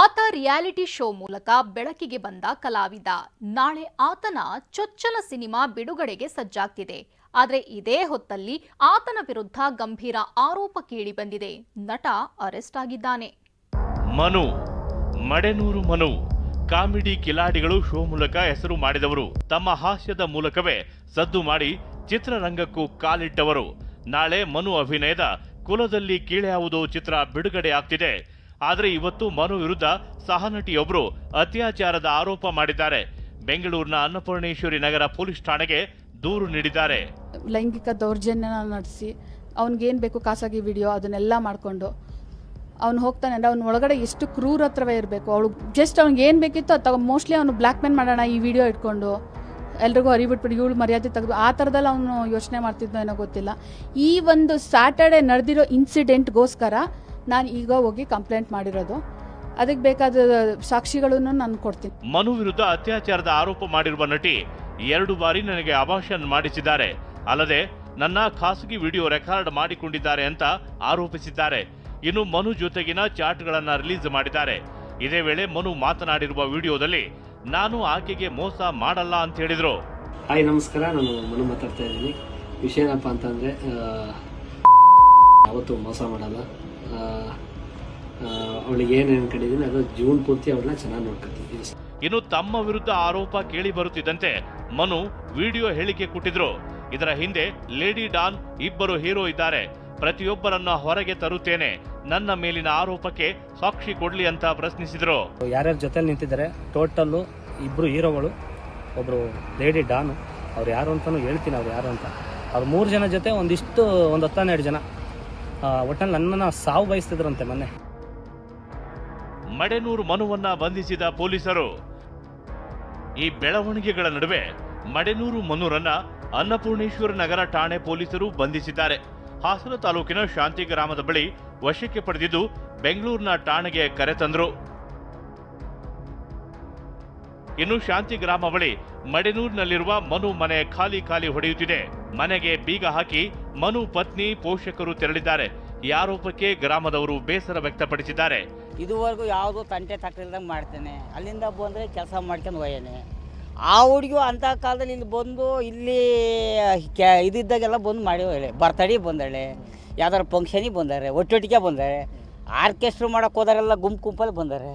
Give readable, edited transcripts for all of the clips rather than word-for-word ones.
ಆತ reality show ಮೂಲಕ ಬೆಳಕಿಗೆ ಬಂದ ಕಲಾವಿದ. ನಾಳೆ ಆತನ ಚೊಚ್ಚಲ ಸಿನಿಮಾ ಬಿಡುಗಡೆಗೆ ಸಜ್ಜಾಗ್ತಿದೆ. ಆದರೆ ಇದೇ ಹೊತ್ತಲ್ಲಿ ಆತನ ವಿರುದ್ಧ ಗಂಭೀರ ಆರೋಪ ಕೇಳಿಬಂದಿದೆ. ನಟ ಅರೆಸ್ಟ್ ಆಗಿದ್ದಾನೆ. ಮಡೆನೂರು ಮನು ಕಾಮಿಡಿ ಕಿಲಾಡಿಗಳು ಶೋ ಮೂಲಕ ಹೆಸರು ಮಾಡಿದವರು. ತಮ್ಮ ಹಾಸ್ಯದ ಮೂಲಕವೇ ಸದ್ದು ಮಾಡಿ ಚಿತ್ರರಂಗಕ್ಕೂ ಕಾಲಿಟ್ಟವರು. ನಾಳೆ ಮನು ಅಭಿನಯದ ಕುಲದಲ್ಲಿ ಕೀಳ್ಯಾವುದೋ ಚಿತ್ರ ಬಿಡುಗಡೆ ಆಗ್ತಿದೆ. ಆದರೆ ಇವತ್ತು ಮನು ವಿರುದ್ಧ ಸಹನಟಿಯೊಬ್ಬರು ಅತ್ಯಾಚಾರದ ಆರೋಪ ಮಾಡಿದ್ದಾರೆ. ಬೆಂಗಳೂರಿನ ಅನ್ನಪೂರ್ಣೇಶ್ವರಿ ನಗರ ಪೊಲೀಸ್ ಠಾಣೆಗೆ ದೂರು ನೀಡಿದ್ದಾರೆ. ಲೈಂಗಿಕ ದೌರ್ಜನ್ಯ ನಡೆಸಿ ಅವನಿಗೇನು ಬೇಕು ಖಾಸಗಿ ವಿಡಿಯೋ ಅದನ್ನೆಲ್ಲ ಮಾಡಿಕೊಂಡು ಅವ್ನು ಹೋಗ್ತಾನೆ ಅಂದರೆ ಅವ್ನ ಒಳಗಡೆ ಎಷ್ಟು ಕ್ರೂರತ್ರವೇ ಇರಬೇಕು. ಅವಳು ಜಸ್ಟ್ ಅವ್ನಿಗೆ ಏನು ಬೇಕಿತ್ತು ಅದು ಮೋಸ್ಟ್ಲಿ ಅವನು ಬ್ಲ್ಯಾಕ್ ಮೇಲ್ ಮಾಡೋಣ ಈ ವಿಡಿಯೋ ಇಟ್ಕೊಂಡು ಎಲ್ರಿಗೂ ಹರಿಬಿಟ್ಬಿಟ್ಟು ಇವಳು ಮರ್ಯಾದೆ ತೆಗೆದು ಆ ಥರದಲ್ಲಿ ಅವನು ಯೋಚನೆ ಮಾಡ್ತಿದ್ದೋ ಏನೋ ಗೊತ್ತಿಲ್ಲ. ಈ ಒಂದು ಸ್ಯಾಟರ್ಡೆ ನಡೆದಿರೋ ಇನ್ಸಿಡೆಂಟ್ಗೋಸ್ಕರ ನಾನು ಈಗ ಹೋಗಿ ಕಂಪ್ಲೇಂಟ್ ಮಾಡಿರೋದು. ಅದಕ್ಕೆ ಬೇಕಾದ ಸಾಕ್ಷಿಗಳನ್ನು ನಾನು ಕೊಡ್ತೀನಿ. ಮನು ವಿರುದ್ಧ ಅತ್ಯಾಚಾರದ ಆರೋಪ ಮಾಡಿರುವ ನಟಿ 2 ಬಾರಿ ನನಗೆ ಅಭಾಷಣ ಮಾಡಿಸಿದ್ದಾರೆ, ಅಲ್ಲದೆ ನನ್ನ ಖಾಸಗಿ ವಿಡಿಯೋ ರೆಕಾರ್ಡ್ ಮಾಡಿಕೊಂಡಿದ್ದಾರೆ ಅಂತ ಆರೋಪಿಸಿದ್ದಾರೆ. ಇನ್ನು ಮನು ಜೊತೆಗಿನ ಚಾಟ್ಗಳನ್ನ ರಿಲೀಸ್ ಮಾಡಿದ್ದಾರೆ. ಇದೇ ವೇಳೆ ಮನು ಮಾತನಾಡಿರುವ ವಿಡಿಯೋದಲ್ಲಿ ನಾನು ಆಕೆಗೆ ಮೋಸ ಮಾಡಲ್ಲ ಅಂತ ಹೇಳಿದ್ರು. ಹಾಯ್ ನಮಸ್ಕಾರ, ನಾನು ಮನು ಮಾತಾಡ್ತಾ ಇದ್ದೀನಿ. ವಿಷಯ ಏನಪ್ಪ ಅಂತಂದರೆ ಯಾವತ್ತೂ ಮೋಸ ಮಾಡಲ್ಲ. ಅವಳಿಗೆ ಏನು ಅನ್ಕೊಂಡಿದ್ದೀನಿ ಅದು ಜೀವನ ಪೂರ್ತಿ ಅವಳನ್ನ ಚೆನ್ನಾಗಿ ನೋಡ್ಕೊಳ್ತೀನಿ. ಇನ್ನು ತಮ್ಮ ವಿರುದ್ಧ ಆರೋಪ ಕೇಳಿ ಬರುತ್ತಿದ್ದಂತೆ ಮನು ವಿಡಿಯೋ ಹೇಳಿಕೆ ಕೊಟ್ಟಿದ್ರು. ಇದರ ಹಿಂದೆ ಲೇಡಿ ಡಾನ್ ಇಬ್ಬರು ಹೀರೋ ಇದ್ದಾರೆ. ಪ್ರತಿಯೊಬ್ಬರನ್ನ ಹೊರಗೆ ತರುತ್ತೇನೆ, ನನ್ನ ಮೇಲಿನ ಆರೋಪಕ್ಕೆ ಸಾಕ್ಷಿ ಕೊಡ್ಲಿ ಅಂತ ಪ್ರಶ್ನಿಸಿದ್ರು. ಯಾರ್ಯಾರ ಜೊತೆ ನಿಂತಿದ್ದಾರೆ ಟೋಟಲ್ಲು ಇಬ್ರು ಹೀರೋಗಳು, ಒಬ್ರು ಲೇಡಿ ಡಾನು, ಅವ್ರು ಯಾರು ಅಂತಾನು ಹೇಳ್ತೀನಿ. ಅವ್ರು ಯಾರು ಅಂತ ಅವ್ರು 3 ಜನ ಜೊತೆ ಒಂದು 10-12 ಜನ ಒಟ್ಟಲ್ಲಿ ನನ್ನನ್ನು ಸಾವು ಬಯಸ್ತಿದ್ರಂತೆ. ಮೊನ್ನೆ ಮಡೆನೂರು ಮನುವನ್ನ ಬಂಧಿಸಿದ ಪೊಲೀಸರು. ಈ ಬೆಳವಣಿಗೆಗಳ ನಡುವೆ ಮಡೆನೂರು ಮನುರನ್ನ ಅನ್ನಪೂರ್ಣೇಶ್ವರ ನಗರ ಠಾಣೆ ಪೊಲೀಸರು ಬಂಧಿಸಿದ್ದಾರೆ. ಹಾಸನ ತಾಲೂಕಿನ ಶಾಂತಿ ಗ್ರಾಮದ ಬಳಿ ವಶಕ್ಕೆ ಪಡೆದಿದ್ದು ಬೆಂಗಳೂರಿನ ಠಾಣೆಗೆ ಕರೆತಂದ್ರು. ಇನ್ನು ಶಾಂತಿ ಗ್ರಾಮ ಬಳಿ ಮಡೆನೂರಿನಲ್ಲಿರುವ ಮನು ಮನೆ ಖಾಲಿ ಹೊಡೆಯುತ್ತಿದೆ. ಮನೆಗೆ ಬೀಗ ಹಾಕಿ ಮನು ಪತ್ನಿ ಪೋಷಕರು ತೆರಳಿದ್ದಾರೆ. ಈ ಆರೋಪಕ್ಕೆ ಗ್ರಾಮದವರು ಬೇಸರ ವ್ಯಕ್ತಪಡಿಸಿದ್ದಾರೆ. ಇದುವರೆಗೂ ಯಾವುದೋ ತಂಟೆ ತಕ್ಕಲ್ದಂಗೆ ಮಾಡ್ತೇನೆ, ಅಲ್ಲಿಂದ ಬಂದರೆ ಕೆಲಸ ಮಾಡ್ಕೊಂಡು ಹೋಯೇನೆ. ಆ ಹುಡುಗಿಯು ಅಂಥ ಕಾಲದಲ್ಲಿ ಇಲ್ಲಿ ಬಂದು ಇಲ್ಲಿ ಇದಿದ್ದಾಗೆಲ್ಲ ಬಂದು ಮಾಡಿ ಹೇಳಿ ಬರ್ತಡೇ ಬಂದಾಳೆ, ಯಾವ್ದಾರು ಫಂಕ್ಷನಿಗೆ ಬಂದಾರೆ, ಒಟ್ಟೊಟ್ಟಿಗೆ ಬಂದಾರೆ, ಆರ್ಕೆಸ್ಟ್ರಾ ಮಾಡೋಕ್ಕೆ ಹೋದಾರೆಲ್ಲ ಗುಂಪಲ್ಲಿ ಬಂದಾರೆ.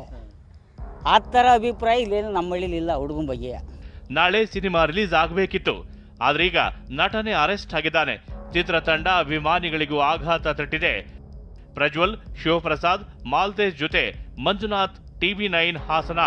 ಆ ಥರ ಅಭಿಪ್ರಾಯ ಇಲ್ಲೇನು ನಮ್ಮ ಹಳ್ಳಿಲಿ ಇಲ್ಲ ಹುಡುಗನ ಬಗ್ಗೆ. ನಾಳೆ ಸಿನಿಮಾ ರಿಲೀಸ್ ಆಗಬೇಕಿತ್ತು, ಆದ್ರೆ ಈಗ ನಟನೆ ಅರೆಸ್ಟ್ ಆಗಿದ್ದಾನೆ. ಚಿತ್ರತಂಡ ಅಭಿಮಾನಿಗಳಿಗೂ ಆಘಾತ ತಟ್ಟಿದೆ. ಪ್ರಜ್ವಲ್, ಶಿವಪ್ರಸಾದ್, ಮಾಲ್ತೇಶ್ ಜೊತೆ ಮಂಜುನಾಥ್, TV9 ಹಾಸನ.